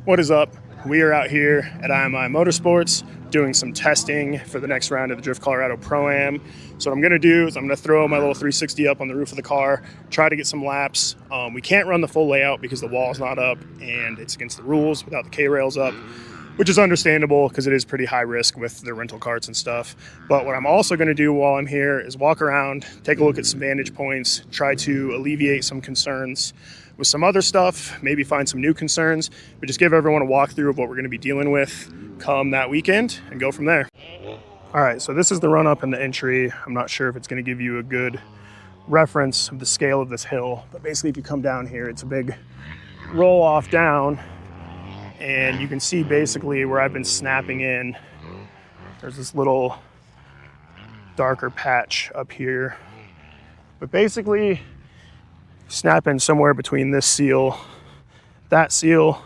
What is up? We are out here at IMI Motorsports doing some testing for the next round of the Drift Colorado Pro-Am. So what I'm going to do is I'm going to throw my little 360 up on the roof of the car, try to get some laps. We can't run the full layout because the wall's not up and it's against the rules without the K-rails up, which is understandable because it is pretty high risk with the rental carts and stuff. But what I'm also going to do while I'm here is walk around, take a look at some vantage points, try to alleviate some concerns with some other stuff, maybe find some new concerns, but just give everyone a walkthrough of what we're going to be dealing with come that weekend and go from there. All right, so this is the run up and the entry. I'm not sure if it's going to give you a good reference of the scale of this hill, but basically if you come down here, it's a big roll off down, and you can see basically where I've been snapping in. There's this little darker patch up here, but basically snap in somewhere between this seal, that seal.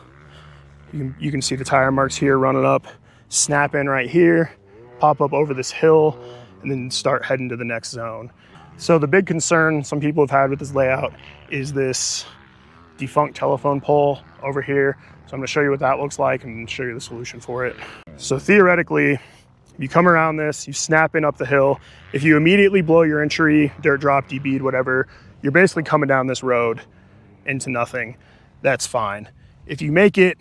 You can see the tire marks here running up, snap in right here, pop up over this hill, and then start heading to the next zone. So the big concern some people have had with this layout is this defunct telephone pole over here. So I'm gonna show you what that looks like and show you the solution for it. So theoretically, if you come around this, you snap in up the hill. If you immediately blow your entry, dirt drop, debead, whatever, you're basically coming down this road into nothing. That's fine. If you make it,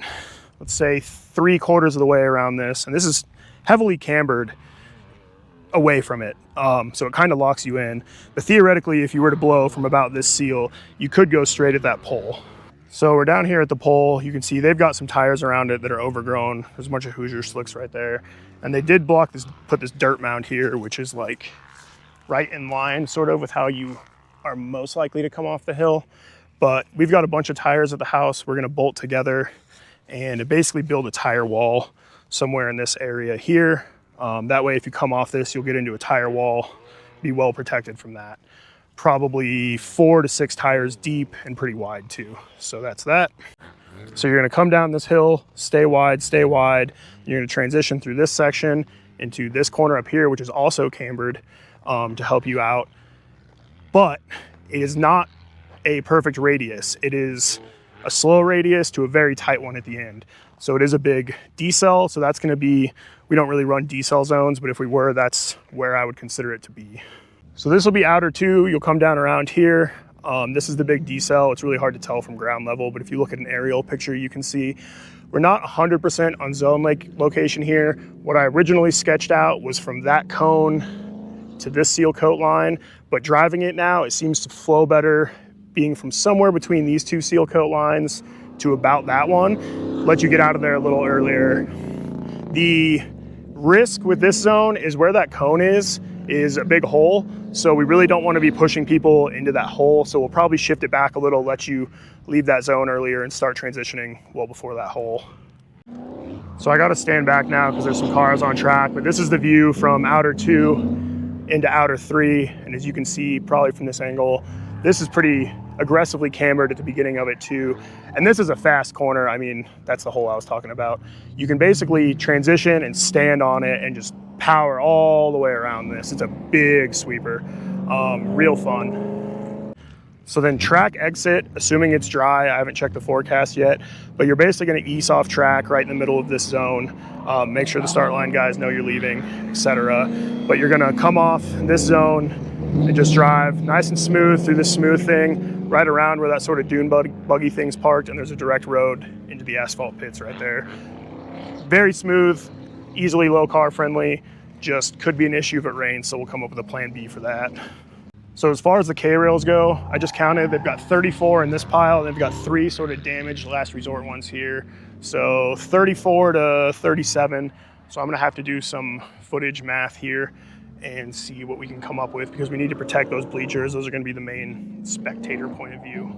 let's say 3/4 of the way around this, and this is heavily cambered away from it, so it kind of locks you in. But theoretically, if you were to blow from about this seal, you could go straight at that pole. So we're down here at the pole. You can see they've got some tires around it that are overgrown. There's a bunch of Hoosier slicks right there. And they did block this, put this dirt mound here, which is like right in line sort of with how you are most likely to come off the hill. But we've got a bunch of tires at the house. We're gonna bolt together and basically build a tire wall somewhere in this area here. That way, if you come off this, you'll get into a tire wall, be well protected from that. Probably 4 to 6 tires deep and pretty wide too. So that's that. So you're gonna come down this hill, stay wide, stay wide. You're gonna transition through this section into this corner up here, which is also cambered to help you out. But it is not a perfect radius. It is a slow radius to a very tight one at the end. So it is a big decel. So that's gonna be, we don't really run decel zones, but if we were, that's where I would consider it to be. So this will be outer 2. You'll come down around here. This is the big decel. It's really hard to tell from ground level, but if you look at an aerial picture, you can see we're not 100% on zone lake location here. What I originally sketched out was from that cone to this seal coat line, but driving it now, it seems to flow better being from somewhere between these 2 seal coat lines to about that one. Let you get out of there a little earlier. The risk with this zone is where that cone is a big hole. So we really don't want to be pushing people into that hole. So we'll probably shift it back a little, let you leave that zone earlier and start transitioning well before that hole. So I got to stand back now because there's some cars on track, but this is the view from outer 2 into outer 3. And as you can see, probably from this angle, this is pretty aggressively cambered at the beginning of it too. And this is a fast corner. I mean, that's the hole I was talking about. You can basically transition and stand on it and just power all the way around this. It's a big sweeper, real fun. So then track exit, assuming it's dry, I haven't checked the forecast yet, but you're basically gonna ease off track right in the middle of this zone. Make sure the start line guys know you're leaving, etc. But you're gonna come off this zone and just drive nice and smooth through this smooth thing, right around where that sort of dune buggy thing's parked, and there's a direct road into the asphalt pits right there. Very smooth, easily low car friendly, just could be an issue if it rains, so we'll come up with a plan B for that. So as far as the K-rails go, I just counted, they've got 34 in this pile, and they've got 3 sort of damaged last resort ones here. So 34 to 37. So I'm gonna have to do some footage math here and see what we can come up with because we need to protect those bleachers. Those are gonna be the main spectator point of view.